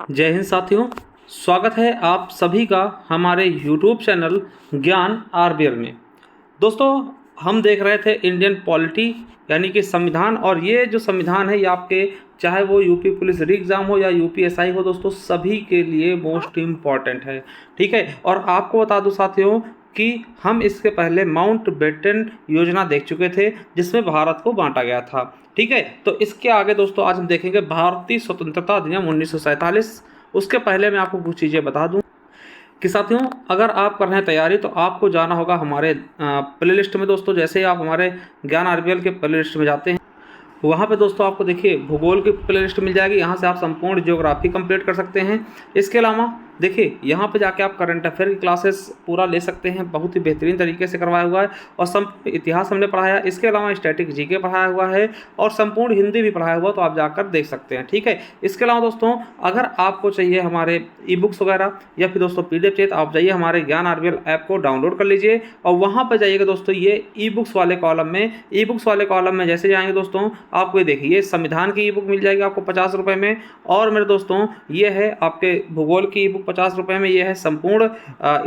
जय हिंद साथियों, स्वागत है आप सभी का हमारे YouTube चैनल ज्ञान आरबीएल में। दोस्तों, हम देख रहे थे इंडियन पॉलिटी यानी कि संविधान, और ये जो संविधान है ये आपके चाहे वो यूपी पुलिस री एग्ज़ाम हो या यूपीएसआई हो, दोस्तों सभी के लिए मोस्ट इम्पॉर्टेंट है। ठीक है, और आपको बता दूं साथियों कि हम इसके पहले माउंट बेटन योजना देख चुके थे जिसमें भारत को बांटा गया था। ठीक है, तो इसके आगे दोस्तों आज हम देखेंगे भारतीय स्वतंत्रता अधिनियम 1947। उसके पहले मैं आपको कुछ चीज़ें बता दूं कि साथियों अगर आप कर रहे हैं तैयारी तो आपको जाना होगा हमारे प्ले लिस्ट में। दोस्तों जैसे ही आप हमारे ज्ञान आरबीएल के प्ले लिस्ट में जाते हैं वहाँ पे दोस्तों आपको देखिए भूगोल की प्ले लिस्ट मिल जाएगी। यहाँ से आप संपूर्ण ज्योग्राफी कंप्लीट कर सकते हैं। इसके अलावा देखिए यहाँ पे जाके आप करंट अफेयर की क्लासेस पूरा ले सकते हैं, बहुत ही बेहतरीन तरीके से करवाया हुआ है। और संपूर्ण इतिहास हमने पढ़ाया, इसके अलावा स्टैटिक जीके पढ़ाया हुआ है और संपूर्ण हिंदी भी पढ़ाया हुआ, तो आप जाकर देख सकते हैं। ठीक है, इसके अलावा दोस्तों अगर आपको चाहिए हमारे ई बुक्स वगैरह या फिर दोस्तों PDF चाहिए तो आप जाइए हमारे ज्ञान आरबीएल ऐप को डाउनलोड कर लीजिए और वहाँ पर जाइएगा दोस्तों। ये ई बुक्स वाले कॉलम में जैसे जाएंगे दोस्तों आपको ये देखिए संविधान की ई बुक मिल जाएगी आपको 50 रुपये में। और मेरे दोस्तों ये है आपके भूगोल की ई बुक 50 रुपये में, ये है संपूर्ण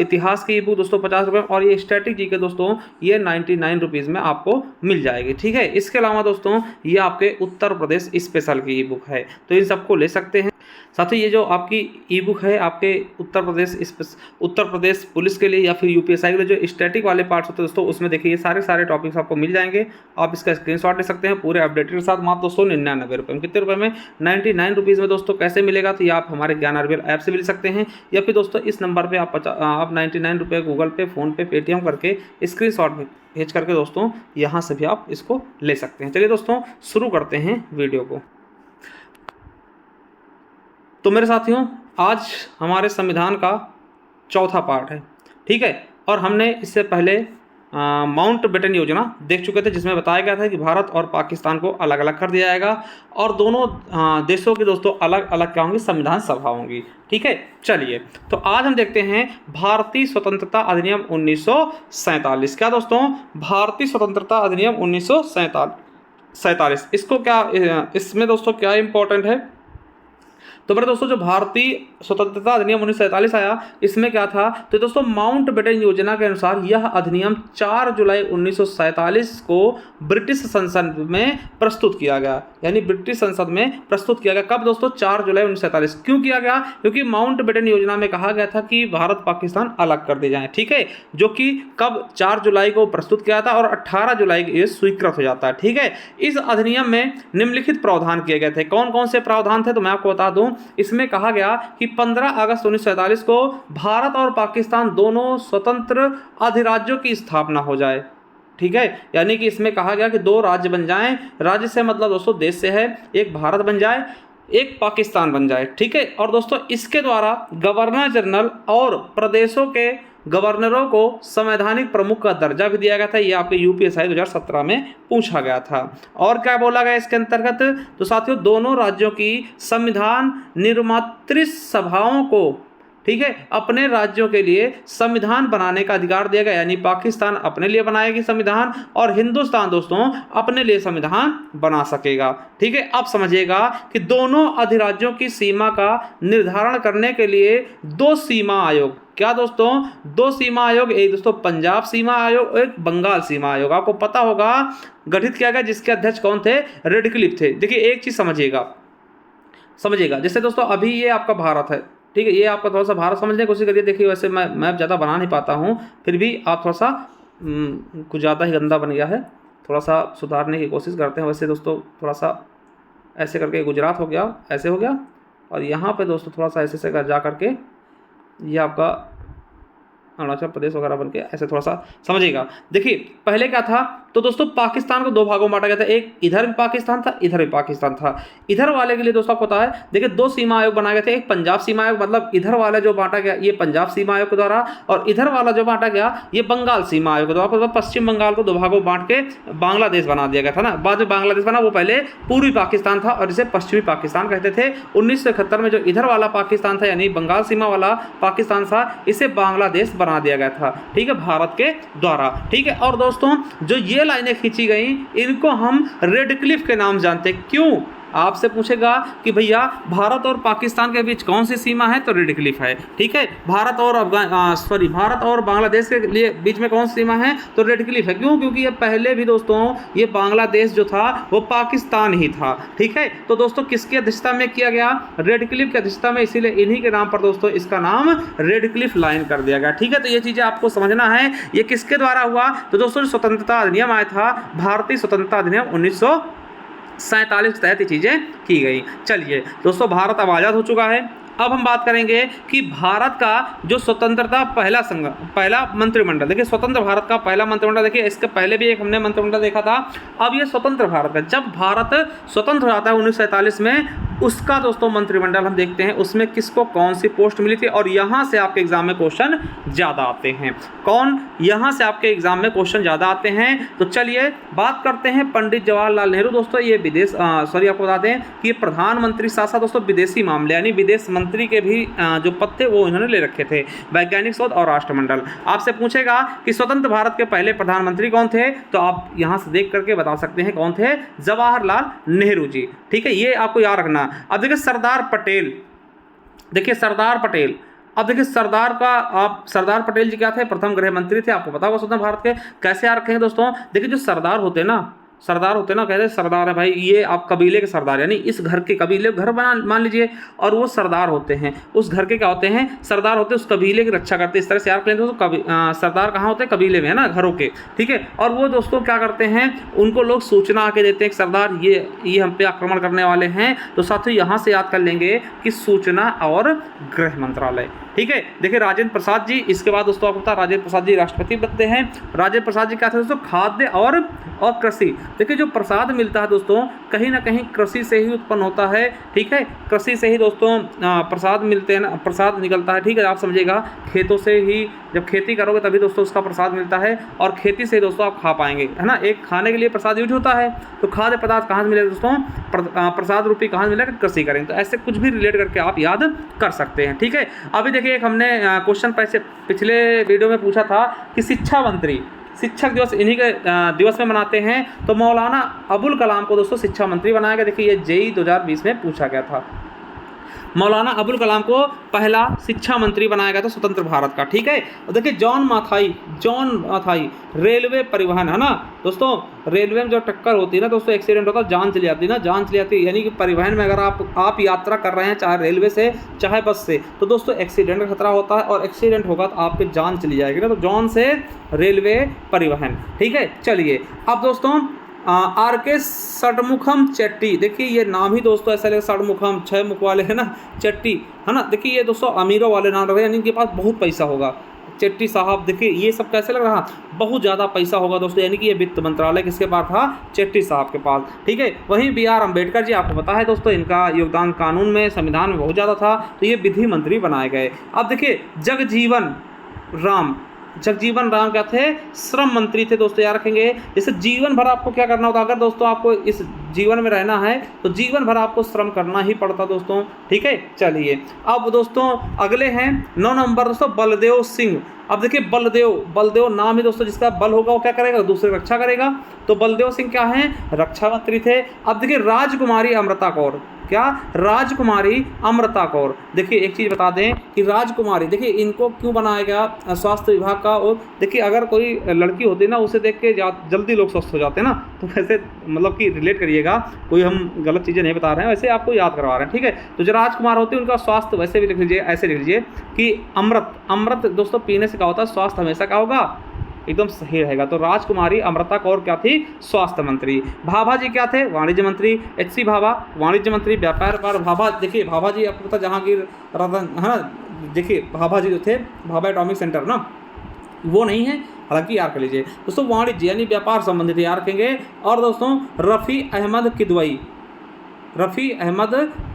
इतिहास की ई बुक दोस्तों 50 रुपये में, और ये स्टैटिक जी के दोस्तों ये 99 रुपीज़ में आपको मिल जाएगी। ठीक है, इसके अलावा दोस्तों ये आपके उत्तर प्रदेश स्पेशल की ई बुक है, तो इन सबको ले सकते हैं। साथ ही ये जो आपकी ई बुक है आपके उत्तर प्रदेश पुलिस के लिए या फिर यूपीएसआई के लिए जो स्टैटिक वाले पार्ट्स होते हैं दोस्तों, उसमें देखिए ये सारे टॉपिक्स आपको मिल जाएंगे। आप इसका स्क्रीनशॉट ले सकते हैं पूरे अपडेटेड के साथ, मात्र दोस्तों 99 रुपये में। कितने रुपये में? 99 रुपीज़ में। दोस्तों कैसे मिलेगा? तो ये आप हमारे ज्ञान आरबीएल ऐप से मिल सकते हैं या फिर दोस्तों इस नंबर पर आप 99 रुपये गूगल पे, फ़ोन पे, पेटीएम करके स्क्रीनशॉट भेज करके दोस्तों यहाँ से भी आप इसको ले सकते हैं। चलिए दोस्तों शुरू करते हैं वीडियो को। तो मेरे साथियों आज हमारे संविधान का चौथा पार्ट है। ठीक है, और हमने इससे पहले माउंट बेटन योजना देख चुके थे जिसमें बताया गया था कि भारत और पाकिस्तान को अलग अलग कर दिया जाएगा और दोनों देशों की दोस्तों अलग अलग क्या होंगी? संविधान सभा होंगी। ठीक है, चलिए तो आज हम देखते हैं भारतीय स्वतंत्रता अधिनियम 1947। क्या दोस्तों? भारतीय स्वतंत्रता अधिनियम 1947। इसको क्या इसमें दोस्तों क्या इंपॉर्टेंट है? तो मेरे दोस्तों जो भारतीय स्वतंत्रता अधिनियम 1947 आया इसमें क्या था? तो दोस्तों माउंट बेटन योजना के अनुसार यह अधिनियम 4 जुलाई 1947 को ब्रिटिश संसद में प्रस्तुत किया गया, यानी ब्रिटिश संसद में प्रस्तुत किया गया। कब दोस्तों? 4 जुलाई 1947। क्यों किया गया? क्योंकि माउंट बेटन योजना में कहा गया था कि भारत पाकिस्तान अलग कर दिए जाएं। ठीक है, जो कि कब 4 जुलाई को प्रस्तुत किया था और 18 जुलाई को ये स्वीकृत हो जाता है। ठीक है, इस अधिनियम में निम्नलिखित प्रावधान किए गए थे। कौन कौन से प्रावधान थे? तो मैं आपको बता दूं, इसमें कहा गया कि 15 अगस्त 1947 को भारत और पाकिस्तान दोनों स्वतंत्र अधिराज्यों की स्थापना हो जाए। ठीक है, यानी कि इसमें कहा गया कि 2 राज्य बन जाएं। राज्य से मतलब दोस्तों देश से है, एक भारत बन जाए, एक पाकिस्तान बन जाए। ठीक है, और दोस्तों इसके द्वारा गवर्नर जनरल और प्रदेशों के गवर्नरों को संवैधानिक प्रमुख का दर्जा भी दिया गया था। ये आपके यूपीएसआई 2017 में पूछा गया था। और क्या बोला गया इसके अंतर्गत? तो साथियों दोनों राज्यों की संविधान निर्मात्री सभाओं को, ठीक है, अपने राज्यों के लिए संविधान बनाने का अधिकार दिया गया, यानी पाकिस्तान अपने लिए बनाएगी संविधान और हिंदुस्तान दोस्तों अपने लिए संविधान बना सकेगा। ठीक है, अब समझिएगा कि दोनों अधिराज्यों की सीमा का निर्धारण करने के लिए 2 सीमा आयोग, क्या दोस्तों? 2 सीमा आयोग, एक दोस्तों पंजाब सीमा आयोग, एक बंगाल सीमा आयोग, आपको पता होगा गठित किया गया, जिसके अध्यक्ष कौन थे? रेडक्लिफ थे। देखिए एक चीज समझिएगा, जैसे दोस्तों अभी ये आपका भारत है। ठीक है, ये आपका थोड़ा सा भारत समझने की कोशिश करिए। देखिए वैसे मैं मैप ज़्यादा बना नहीं पाता हूँ, फिर भी आप थोड़ा सा कुछ ज़्यादा ही गंदा बन गया है, थोड़ा सा सुधारने की कोशिश करते हैं। वैसे दोस्तों थोड़ा सा ऐसे करके गुजरात हो गया, ऐसे हो गया, और यहाँ पे दोस्तों थोड़ा सा ऐसे जा करके ये आपका अरुणाचल प्रदेश वगैरह बन के ऐसे थोड़ा सा समझिएगा। देखिए पहले क्या था? तो दोस्तों पाकिस्तान को 2 भागों में बांटा गया था, एक इधर भी पाकिस्तान था, इधर भी पाकिस्तान था। इधर वाले के लिए दोस्तों आपको पता है, देखिए 2 सीमा आयोग बनाए गए थे, एक पंजाब सीमा आयोग, मतलब इधर वाला जो बांटा गया ये पंजाब सीमा आयोग के द्वारा, और इधर वाला जो बांटा गया ये बंगाल सीमा आयोग के द्वारा। पश्चिम बंगाल को 2 भागों में बांट के बांग्लादेश बना दिया गया था ना। बाद में बांग्लादेश बना, वो पहले पूर्वी पाकिस्तान था और इसे पश्चिमी पाकिस्तान कहते थे। 1971 में जो इधर वाला पाकिस्तान था, यानी बंगाल सीमा वाला पाकिस्तान था, इसे बांग्लादेश बना दिया गया था। ठीक है, भारत के द्वारा। ठीक है, और दोस्तों जो ये लाइनें खींची गई इनको हम रेडक्लिफ के नाम जानते हैं। क्यों? आपसे पूछेगा कि भैया भारत और पाकिस्तान के बीच कौन सी सीमा है, तो रेड क्लिफ है। ठीक है, भारत और बांग्लादेश के लिए बीच में कौन सी सीमा है, तो रेड क्लिफ है। क्यों? क्योंकि ये पहले भी दोस्तों ये बांग्लादेश जो था वो पाकिस्तान ही था। ठीक है, तो दोस्तों किसकी अध्यक्षता में किया गया, रेड क्लिफ की अध्यक्षता में, इसीलिए इन्हीं के नाम पर दोस्तों इसका नाम रेड क्लिफ लाइन कर दिया गया। ठीक है, तो ये चीजें आपको समझना है। ये किसके द्वारा हुआ, तो दोस्तों स्वतंत्रता अधिनियम आया था, भारतीय स्वतंत्रता अधिनियम 1947 के तहत ये चीजें की गई। चलिए दोस्तों, भारत अब आजाद हो चुका है। अब हम बात करेंगे कि भारत का जो स्वतंत्रता पहला मंत्रिमंडल, देखिए स्वतंत्र भारत का पहला मंत्रिमंडल, देखिए इसके पहले भी एक हमने मंत्रिमंडल देखा था। अब ये स्वतंत्र भारत का, जब भारत स्वतंत्र हो जाता है 1947 में, उसका दोस्तों मंत्रिमंडल हम देखते हैं उसमें किसको कौन सी पोस्ट मिली थी। और यहाँ से आपके एग्जाम में क्वेश्चन ज़्यादा आते हैं। कौन, यहाँ से आपके एग्जाम में क्वेश्चन ज़्यादा आते हैं। तो चलिए बात करते हैं पंडित जवाहरलाल नेहरू। दोस्तों ये आपको बता दें कि ये प्रधानमंत्री साथ साथ दोस्तों विदेशी मामले यानी विदेश मंत्री के भी जो पद थे वो इन्होंने ले रखे थे, वैज्ञानिक शोध और राष्ट्रमंडल। आपसे पूछेगा कि स्वतंत्र भारत के पहले प्रधानमंत्री कौन थे, तो आप यहाँ से देख करके बता सकते हैं कौन थे, जवाहरलाल नेहरू जी। ठीक है, ये आपको याद रखना। अब देखिए सरदार पटेल, अब देखिए सरदार पटेल जी क्या थे, प्रथम गृह मंत्री थे। आपको पता होगा स्वतंत्र भारत के। कैसे याद रखेंगे दोस्तों, देखिए जो सरदार होते हैं ना, कहते हैं सरदार है भाई, ये आप कबीले के सरदार, यानी इस घर के कबीले घर मान लीजिए, और वो सरदार होते हैं, उस घर के क्या होते हैं, सरदार होते हैं, उस कबीले की रक्षा करते हैं। इस तरह से याद करें तो सरदार कहाँ होते हैं, कबीले में, है ना, घरों के। ठीक है, और वो दोस्तों क्या करते हैं, उनको लोग सूचना आके देते हैं कि सरदार ये हम पे आक्रमण करने वाले हैं। तो साथियों यहाँ से याद कर लेंगे कि सूचना और गृह मंत्रालय। ठीक है, देखिए राजेंद्र प्रसाद जी, इसके बाद दोस्तों आपको पता राजेंद्र प्रसाद जी राष्ट्रपति बनते हैं। राजेंद्र प्रसाद जी क्या थे दोस्तों, खाद्य और कृषि। देखिए जो प्रसाद मिलता है दोस्तों कहीं ना कहीं कृषि से ही उत्पन्न होता है। ठीक है, कृषि से ही दोस्तों प्रसाद मिलते हैं ना, प्रसाद निकलता है। ठीक है, आप समझिएगा, खेतों से ही जब खेती करोगे तभी दोस्तों उसका प्रसाद मिलता है, और खेती से दोस्तों आप खा पाएंगे, है ना। एक खाने के लिए प्रसाद यूज होता है, तो खाद्य पदार्थ कहाँ से मिलेगा दोस्तों, प्रसाद रूपी कहाँ से मिलेगा, कृषि करेंगे। तो ऐसे कुछ भी रिलेट करके आप याद कर सकते हैं। ठीक है, अभी देखिए एक हमने क्वेश्चन पिछले वीडियो में पूछा था कि शिक्षक दिवस इन्हीं के दिवस में मनाते हैं, तो मौलाना अबुल कलाम को दोस्तों शिक्षा मंत्री बनाया गया। देखिए ये जेईई 2020 में पूछा गया था। मौलाना अबुल कलाम को पहला शिक्षा मंत्री बनाया गया था स्वतंत्र भारत का। ठीक है, और देखिए जॉन माथाई रेलवे परिवहन, है ना दोस्तों, रेलवे में जो टक्कर होती है ना दोस्तों, एक्सीडेंट होता है, जान चली जाती है, यानी कि परिवहन में अगर आप यात्रा कर रहे हैं, चाहे रेलवे से चाहे बस से, तो दोस्तों एक्सीडेंट का खतरा होता है, और एक्सीडेंट होगा तो आपकी जान चली जाएगी ना। तो जॉन से रेलवे परिवहन। ठीक है, चलिए अब दोस्तों आर.के. षडमुखम चेट्टी, देखिए ये नाम ही दोस्तों ऐसा लगे, षडमुखम 6 मुख वाले, है ना, चेट्टी, है ना। देखिए ये दोस्तों अमीरों वाले नाम रहे, यानी इनके पास बहुत पैसा होगा, चेट्टी साहब। देखिए ये सब कैसे लग रहा, बहुत ज़्यादा पैसा होगा दोस्तों, यानी कि ये वित्त मंत्रालय किसके पास था, चेट्टी साहब के पास। ठीक है, वहीं B.R. अम्बेडकर जी, आपको पता है दोस्तों इनका योगदान कानून में, संविधान में बहुत ज़्यादा था, तो ये विधि मंत्री बनाए गए। अब देखिए जगजीवन राम क्या थे, श्रम मंत्री थे दोस्तों, याद रखेंगे। जैसे जीवन भर आपको क्या करना होता, अगर दोस्तों आपको इस जीवन में रहना है तो जीवन भर आपको श्रम करना ही पड़ता दोस्तों। ठीक है, चलिए अब दोस्तों अगले हैं 9 नंबर दोस्तों बलदेव सिंह। अब देखिए बलदेव नाम ही दोस्तों, जिसका बल होगा वो क्या करेगा, दूसरे की रक्षा करेगा। तो बलदेव सिंह क्या हैं, रक्षा मंत्री थे। अब देखिए राजकुमारी अमृता कौर, देखिए एक चीज़ बता दें कि राजकुमारी, देखिए इनको क्यों बनाया गया स्वास्थ्य विभाग का। और देखिए अगर कोई लड़की होती है ना, उसे देख के जल्दी लोग स्वस्थ हो जाते हैं ना, तो वैसे मतलब कि रिलेट करिएगा, कोई हम गलत चीज़ें नहीं बता रहे हैं, वैसे आपको याद करवा रहे हैं। ठीक है, तो जो राजकुमार होती है उनका स्वास्थ्य वैसे भी लिख लीजिए, ऐसे लिख लीजिए कि अमृत दोस्तों पीने से क्या होता है, स्वास्थ्य हमेशा क्या होगा, एकदम सही रहेगा। तो राजकुमारी अमृता कौर क्या थी, स्वास्थ्य मंत्री। भाभा जी क्या थे, वाणिज्य मंत्री। H.C. भाभा वाणिज्य मंत्री, व्यापार पर भाभा। देखिए भाभा जी आपको पता जहांगीर रतन, है ना, देखिए भाभा जी जो थे, भाभा एटॉमिक सेंटर ना, वो नहीं है, हालांकि याद कर लीजिए दोस्तों, वाणिज्य यानी व्यापार संबंधित याद रखेंगे। और दोस्तों रफ़ी अहमद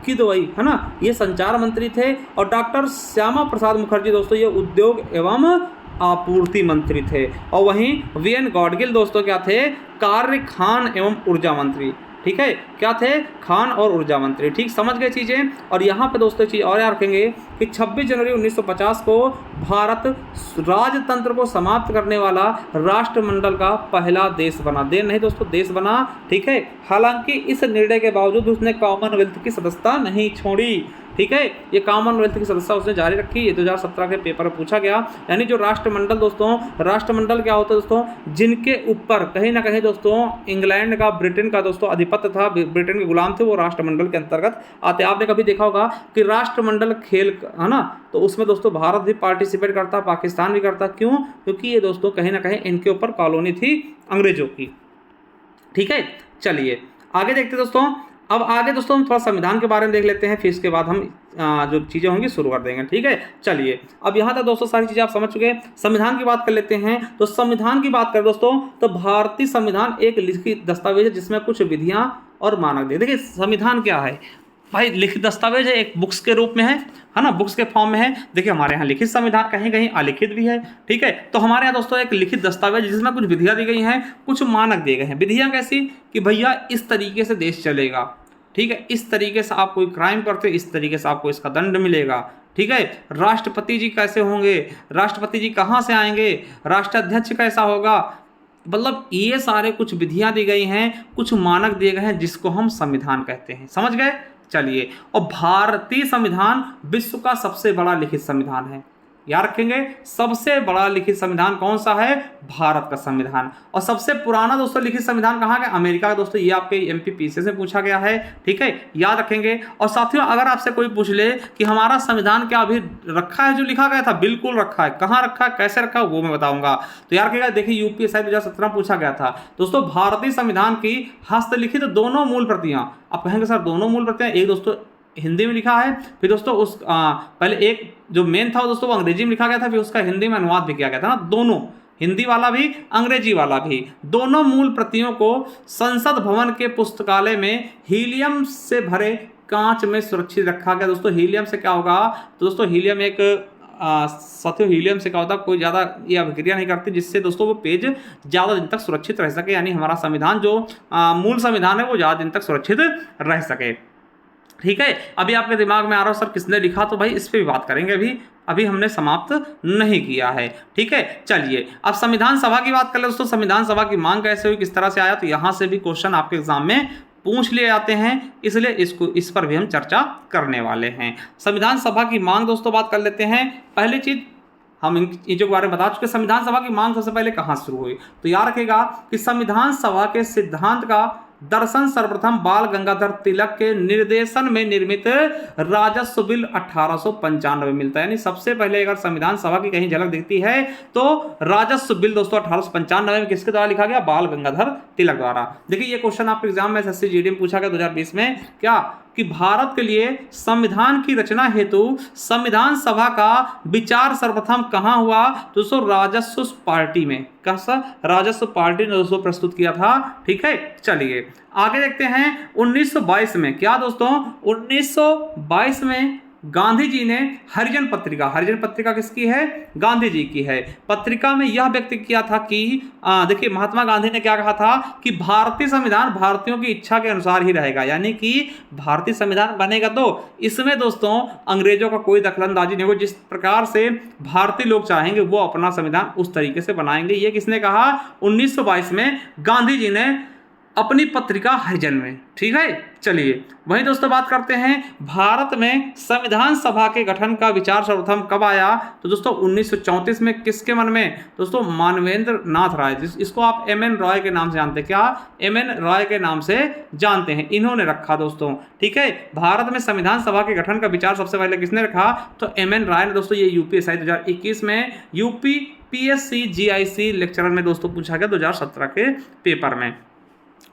किदवई, है ना, ये संचार मंत्री थे। और डॉक्टर श्यामा प्रसाद मुखर्जी दोस्तों, ये उद्योग एवं आपूर्ति मंत्री थे। और वहीं V.N. गॉडगिल दोस्तों क्या थे, कार्य खान एवं ऊर्जा मंत्री। ठीक है, क्या थे, खान और ऊर्जा मंत्री। ठीक, समझ गए चीज़ें। और यहाँ पे दोस्तों चीज़ और याद रखेंगे कि 26 जनवरी 1950 को भारत राजतंत्र को समाप्त करने वाला राष्ट्रमंडल का पहला देश बना। देश नहीं दोस्तों, देश बना। ठीक है, हालांकि इस निर्णय के बावजूद उसने कॉमनवेल्थ की सदस्यता नहीं छोड़ी। ठीक है, ये कॉमनवेल्थ की सदस्यता उसने जारी रखी। ये 2017 के पेपर में पूछा गया। यानी जो राष्ट्रमंडल दोस्तों, राष्ट्रमंडल क्या होता है दोस्तों, जिनके ऊपर कहीं ना कहीं दोस्तों इंग्लैंड का, ब्रिटेन का दोस्तों आधिपत्य था, ब्रिटेन के गुलाम थे, वो राष्ट्रमंडल के अंतर्गत आते। आपने कभी देखा होगा कि राष्ट्रमंडल खेल है ना, तो उसमें दोस्तों भारत भी पार्टिसिपेट करता, पाकिस्तान भी करता। क्यों? क्योंकि ये दोस्तों कहीं ना कहीं इनके ऊपर कॉलोनी थी अंग्रेजों की। ठीक है, चलिए आगे देखते हैं दोस्तों। अब आगे दोस्तों हम थोड़ा संविधान के बारे में देख लेते हैं, फिर इसके बाद हम जो चीज़ें होंगी शुरू कर देंगे। ठीक है, चलिए अब यहाँ तक दोस्तों सारी चीज़ें आप समझ चुके हैं। संविधान की बात कर लेते हैं। तो संविधान की बात करें दोस्तों, तो भारतीय संविधान एक लिखित दस्तावेज है जिसमें कुछ विधियाँ और मानक दे। देखिए संविधान क्या है भाई, लिखित दस्तावेज है, एक बुक्स के रूप में है ना, बुक्स के फॉर्म में है। देखिए हमारे यहाँ लिखित संविधान कहीं कहीं अलिखित भी है। ठीक है, तो हमारे यहाँ दोस्तों एक लिखित दस्तावेज जिसमें कुछ विधियाँ दी गई हैं, कुछ मानक दिए गए हैं। विधियाँ कैसी कि भैया इस तरीके से देश चलेगा। ठीक है, इस तरीके से आप कोई क्राइम करते, इस तरीके से आपको इसका दंड मिलेगा। ठीक है, राष्ट्रपति जी कैसे होंगे, राष्ट्रपति जी कहाँ से आएंगे, राष्ट्राध्यक्ष कैसा होगा, मतलब ये सारे कुछ विधियां दी गई हैं, कुछ मानक दिए गए हैं, जिसको हम संविधान कहते हैं। समझ गए? चलिए, और भारतीय संविधान विश्व का सबसे बड़ा लिखित संविधान है। याद रखेंगे, सबसे बड़ा लिखित संविधान कौन सा है? भारत का संविधान। और सबसे पुराना दोस्तों लिखित संविधान कहाँ का? अमेरिका का दोस्तों। ये आपके एमपीपीसी से पूछा गया है। ठीक है, याद रखेंगे। और साथियों अगर आपसे कोई पूछ ले कि हमारा संविधान क्या अभी रखा है जो लिखा गया था, बिल्कुल रखा है। कहाँ रखा है, कैसे रखा है, वो मैं बताऊंगा। तो याद रखिएगा, देखिए यूपीएससी 2017 पूछा गया था दोस्तों, भारतीय संविधान की हस्तलिखित दोनों मूल प्रतियां। आप कहेंगे सर दोनों मूल प्रतियां, एक दोस्तों हिंदी में लिखा है, फिर दोस्तों उस पहले एक जो मेन था दोस्तों वो अंग्रेजी में लिखा गया था, फिर उसका हिंदी में अनुवाद भी किया गया था ना। दोनों, हिंदी वाला भी अंग्रेजी वाला भी, दोनों मूल प्रतियों को संसद भवन के पुस्तकालय में हीलियम से भरे कांच में सुरक्षित रखा गया। दोस्तों हीलियम से क्या होगा, तो दोस्तों हीलियम एक साथियों हीलियम से क्या होता है, कोई ज़्यादा ये अभिक्रिया नहीं करती, जिससे दोस्तों वो पेज ज़्यादा दिन तक सुरक्षित रह सके। यानी हमारा संविधान जो मूल संविधान है वो ज़्यादा दिन तक सुरक्षित रह सके। ठीक है, अभी आपके दिमाग में आ रहा हो सर किसने लिखा, तो भाई इस पर भी बात करेंगे। अभी हमने समाप्त नहीं किया है। ठीक है, चलिए अब संविधान सभा की बात कर ले दोस्तों। संविधान सभा की मांग कैसे हुई, किस तरह से आया, तो यहाँ से भी क्वेश्चन आपके एग्जाम में पूछ लिए जाते हैं, इसलिए इस पर भी हम चर्चा करने वाले हैं। संविधान सभा की मांग दोस्तों बात कर लेते हैं। पहली चीज हम इन चीज़ों के बारे में बता चुके। संविधान सभा की मांग सबसे पहले कहाँ शुरू हुई, तो याद रखेगा कि संविधान सभा के सिद्धांत का दर्शन सर्वप्रथम बाल गंगाधर तिलक के निर्देशन में निर्मित राजस्व बिल 1895 में मिलता है। यानी सबसे पहले अगर संविधान सभा की कहीं झलक दिखती है तो राजस्व बिल दोस्तों 1895 में किसके द्वारा लिखा गया? बाल गंगाधर तिलक द्वारा। देखिए ये क्वेश्चन आपके एग्जाम में एसएससी जीडी में पूछा गया 2020 में, क्या कि भारत के लिए संविधान की रचना हेतु संविधान सभा का विचार सर्वप्रथम कहां हुआ? दोस्तों राजस्व पार्टी में। कैसा? राजस्व पार्टी ने दोस्तों प्रस्तुत किया था। ठीक है, चलिए आगे देखते हैं। 1922 में क्या दोस्तों, 1922 में गांधी जी ने हरिजन पत्रिका किसकी है? गांधी जी की है। पत्रिका में यह व्यक्त किया था कि देखिए महात्मा गांधी ने क्या कहा था कि भारतीय संविधान भारतीयों की इच्छा के अनुसार ही रहेगा। यानी कि भारतीय संविधान बनेगा तो इसमें दोस्तों अंग्रेजों का कोई दखलंदाजी नहीं होगी। जिस प्रकार से भारतीय लोग चाहेंगे वो अपना संविधान उस तरीके से बनाएंगे। ये किसने कहा? 1922 में गांधी जी ने अपनी पत्रिका हरिजन में। ठीक है, चलिए वहीं दोस्तों बात करते हैं भारत में संविधान सभा के गठन का विचार सर्वप्रथम कब आया? तो दोस्तों 1934 में। किसके मन में? दोस्तों मानवेंद्र नाथ राय, इसको आप एमएन रॉय के नाम से जानते हैं। क्या? एमएन रॉय के नाम से जानते हैं, इन्होंने रखा दोस्तों। ठीक है, भारत में संविधान सभा के गठन का विचार सबसे पहले किसने रखा? तो एमएन रॉय ने दोस्तों। ये यूपीएससी 2021 में यूपीपीएससी जीआईसी लेक्चरर में दोस्तों पूछा गया 2017 के पेपर में।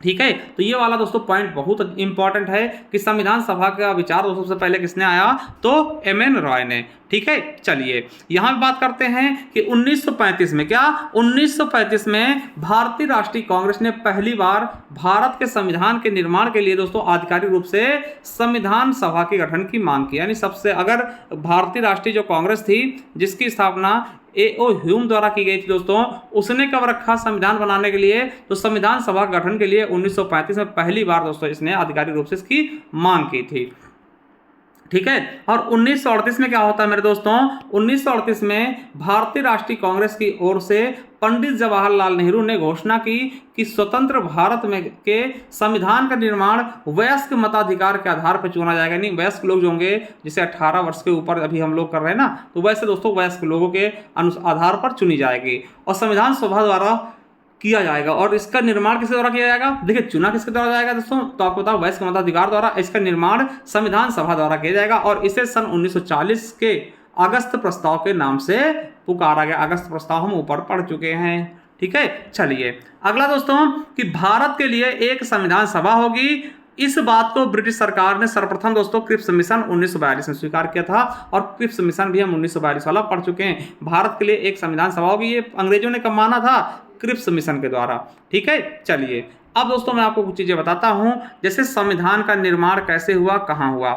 ठीक है, तो ये वाला दोस्तों पॉइंट बहुत इंपॉर्टेंट है कि संविधान सभा का विचार सबसे पहले किसने आया? तो एमएन रॉय ने। ठीक है, चलिए यहां बात करते हैं कि 1935 में। क्या? 1935 में भारतीय राष्ट्रीय कांग्रेस ने पहली बार भारत के संविधान के निर्माण के लिए दोस्तों आधिकारिक रूप से संविधान सभा के गठन की मांग की। यानी सबसे, अगर भारतीय राष्ट्रीय जो कांग्रेस थी जिसकी स्थापना A.O. ह्यूम द्वारा की गई थी दोस्तों, उसने कब रखा संविधान बनाने के लिए, तो संविधान सभा गठन के लिए 1935 में पहली बार दोस्तों इसने आधिकारिक रूप से इसकी मांग की थी। ठीक है। और 1938 में क्या होता है मेरे दोस्तों, 1938 में भारतीय राष्ट्रीय कांग्रेस की ओर से पंडित जवाहरलाल नेहरू ने घोषणा की कि स्वतंत्र भारत में के संविधान का निर्माण वयस्क मताधिकार के आधार पर चुना जाएगा। नहीं, वयस्क लोग जो होंगे, जैसे 18 वर्ष के ऊपर अभी हम लोग कर रहे हैं ना, तो वैसे दोस्तों वयस्क लोगों के आधार पर चुनी जाएगी और संविधान सभा द्वारा किया जाएगा। और इसका निर्माण किसके द्वारा किया जाएगा, देखिए चुना किसके द्वारा जाएगा दोस्तों, तो आपको बताओ वयस्क मताधिकार द्वारा। इसका निर्माण संविधान सभा द्वारा किया जाएगा और इसे सन 1940 के अगस्त प्रस्ताव के नाम से पुकारा गया। अगस्त प्रस्ताव हम ऊपर पढ़ चुके हैं। ठीक है, चलिए अगला दोस्तों कि भारत के लिए एक संविधान सभा होगी। इस बात को ब्रिटिश सरकार ने सर्वप्रथम दोस्तों क्रिप्स मिशन 1942 में स्वीकार किया था और क्रिप्स मिशन भी हम 1942 वाला पढ़ चुके हैं। भारत के लिए एक संविधान सभा होगी, ये अंग्रेजों ने कब माना था, क्रिप्स मिशन के द्वारा। ठीक है, चलिए अब दोस्तों मैं आपको कुछ चीजें बताता हूं, जैसे संविधान का निर्माण कैसे हुआ, कहां हुआ।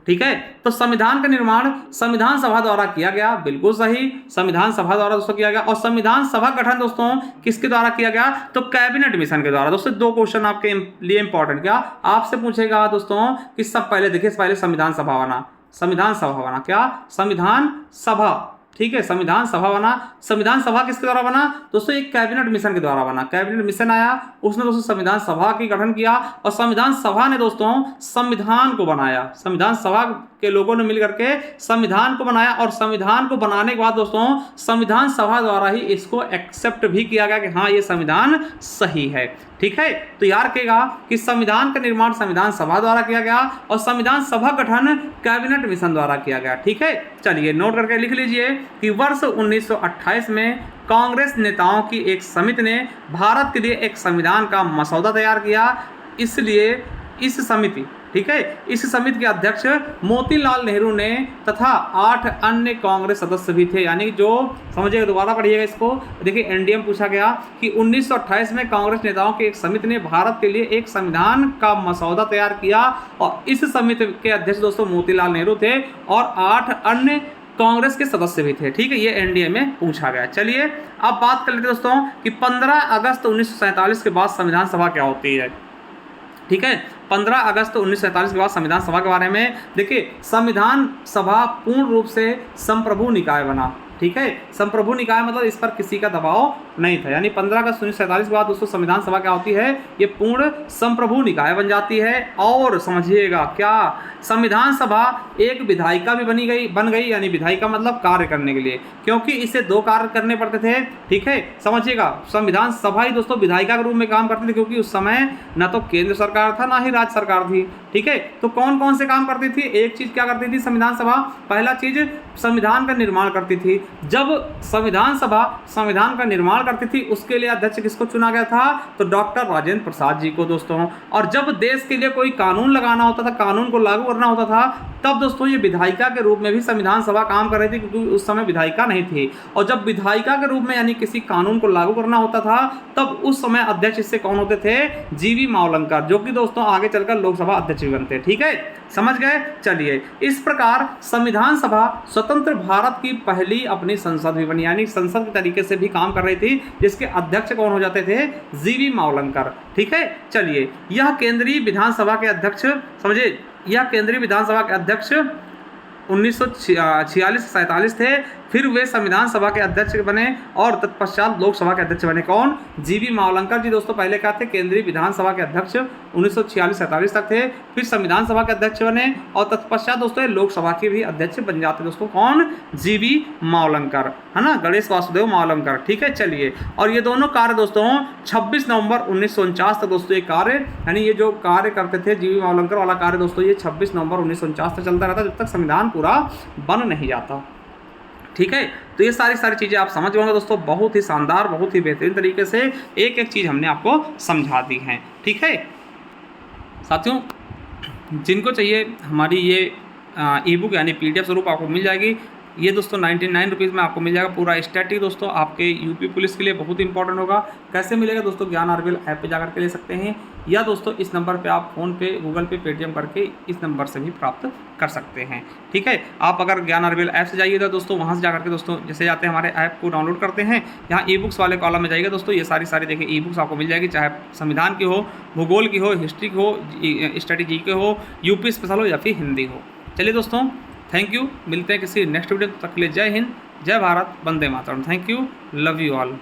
ठीक है, तो संविधान का निर्माण संविधान सभा द्वारा किया गया, बिल्कुल सही, संविधान सभा द्वारा दोस्तों किया गया। और संविधान सभा गठन दोस्तों किसके द्वारा किया गया, तो कैबिनेट मिशन के द्वारा। दोस्तों दो क्वेश्चन आपके लिए इंपॉर्टेंट, क्या आपसे पूछेगा दोस्तों कि सब पहले देखिए, पहले संविधान सभा बना, संविधान सभा बना, क्या संविधान सभा, ठीक है, संविधान सभा बना। संविधान सभा किसके द्वारा बना दोस्तों, एक कैबिनेट मिशन के द्वारा बना। कैबिनेट मिशन आया, उसने दोस्तों संविधान सभा की गठन किया और संविधान सभा ने दोस्तों संविधान को बनाया। संविधान सभा के लोगों ने मिलकर के संविधान को बनाया और संविधान को बनाने के बाद दोस्तों संविधान सभा द्वारा ही इसको एक्सेप्ट भी किया गया कि हाँ ये संविधान सही है। ठीक है, तो याद रखिएगा कि संविधान का निर्माण संविधान सभा द्वारा किया गया और संविधान सभा गठन कैबिनेट मिशन द्वारा किया गया। ठीक है, चलिए नोट करके लिख लीजिए कि वर्ष 1928 में कांग्रेस नेताओं की एक समिति ने भारत के लिए एक संविधान का मसौदा तैयार किया। इसलिए इस समिति, ठीक है, इस समिति के अध्यक्ष मोतीलाल नेहरू ने तथा 8 अन्य कांग्रेस सदस्य भी थे। यानी जो समझिएगा, दोबारा पढ़िएगा इसको, देखिए एनडीए में पूछा गया कि 1928 में कांग्रेस नेताओं की एक समिति ने भारत के लिए एक संविधान का मसौदा तैयार किया और इस समिति के अध्यक्ष दोस्तों मोतीलाल नेहरू थे और 8 अन्य कांग्रेस के सदस्य भी थे। ठीक है, ये एनडीए में पूछा गया। चलिए अब बात कर लेते हैं दोस्तों कि 15 अगस्त 1947 के बाद संविधान सभा क्या होती है। ठीक है, 15 अगस्त 1947 के बाद संविधान सभा के बारे में देखिए, संविधान सभा पूर्ण रूप से संप्रभु निकाय बना। ठीक है, संप्रभु निकाय मतलब इस पर किसी का दबाव नहीं था। यानी 15 अगस्त 1947 के बाद दोस्तों संविधान सभा क्या होती है, ये पूर्ण संप्रभु निकाय बन जाती है। और समझिएगा क्या, संविधान सभा एक विधायिका भी बन गई, यानी विधायिका मतलब कार्य करने के लिए, क्योंकि इसे 2 कार्य करने पड़ते थे। ठीक है, समझिएगा, संविधान सभा ही दोस्तों विधायिका के रूप में काम करती थी, क्योंकि उस समय न तो केंद्र सरकार था ना ही राज्य सरकार थी। ठीक है, तो कौन कौन से काम करती थी, एक चीज क्या करती थी संविधान सभा, पहला चीज संविधान का निर्माण करती थी। जब संविधान सभा संविधान का निर्माण करती थी, उसके लिए अध्यक्ष किसको चुना गया था, तो डॉक्टर राजेंद्र प्रसाद जी को दोस्तों। और जब देश के लिए कोई कानून लगाना होता था, कानून को लागू करना होता था, तब दोस्तों ये विधायिका के रूप में भी संविधान सभा काम कर रही थी, क्योंकि उस समय विधायिका नहीं थी। और जब विधायिका के रूप में यानी किसी कानून को लागू करना होता था, तब उस समय अध्यक्ष इससे कौन होते थे, जीवी मावलंकर, जो कि दोस्तों आगे चलकर लोकसभा अध्यक्ष भी बनते। ठीक है, समझ गए। चलिए, इस प्रकार संविधान सभा स्वतंत्र भारत की पहली अपनी संसद भी बनी, यानी संसद के तरीके से भी काम कर रही थी, जिसके अध्यक्ष कौन हो जाते थे, जीवी मावलंकर। ठीक है, चलिए, यह केंद्रीय विधानसभा के अध्यक्ष, समझे, यह केंद्रीय विधानसभा के अध्यक्ष 1946-47 थे। फिर वे संविधान सभा के अध्यक्ष बने और तत्पश्चात लोकसभा के अध्यक्ष बने। कौन, जीवी मावलंकर जी दोस्तों पहले क्या थे, केंद्रीय विधानसभा के अध्यक्ष 1946-47 तक थे। फिर संविधान सभा के अध्यक्ष बने और तत्पश्चात दोस्तों लोकसभा के भी अध्यक्ष बन जाते दोस्तों। कौन, जीवी मावलंकर, है ना, गणेश वासुदेव मावलंकर। ठीक है, चलिए, और ये दोनों कार्य दोस्तों 26 नवंबर 1949 तक दोस्तों ये कार्य, यानी ये जो कार्य करते थे जीवी मावलंकर वाला कार्य दोस्तों, ये 26 नवंबर 1949 तक चलता रहता, जब तक संविधान पूरा बन नहीं जाता। ठीक है, तो ये सारी चीज़ें आप समझ गए दोस्तों, बहुत ही शानदार, बहुत ही बेहतरीन तरीके से एक एक चीज़ हमने आपको समझा दी है। ठीक है साथियों, जिनको चाहिए हमारी ये ई बुक यानी PDF स्वरूप आपको मिल जाएगी। ये दोस्तों 99 रुपीज़ में आपको मिल जाएगा पूरा स्टैटिक। दोस्तों आपके यूपी पुलिस के लिए बहुत इंपॉर्टेंट होगा। कैसे मिलेगा दोस्तों, ज्ञान आरबीएल ऐप पे जाकर के ले सकते हैं, या दोस्तों इस नंबर पे आप फ़ोन पे, गूगल पे, पेटीएम करके इस नंबर से भी प्राप्त कर सकते हैं। ठीक है, आप अगर ज्ञान आरबीएल ऐप से जाइएगा दोस्तों, वहाँ से जाकर के दोस्तों जैसे जाते हैं हमारे ऐप को डाउनलोड करते हैं, यहाँ ई बुक्स वाले कॉलम में जाइएगा दोस्तों, ये सारी देखिए ई बुक्स आपको मिल जाएगी, चाहे संविधान की हो, भूगोल की हो, हिस्ट्री की हो, स्ट्रेटेजी के हो, यूपी स्पेशल हो या फिर हिंदी हो। चलिए दोस्तों, थैंक यू, मिलते हैं किसी नेक्स्ट वीडियो, तक के लिए जय हिंद, जय भारत, वंदे मातरम। Thank you, love you all.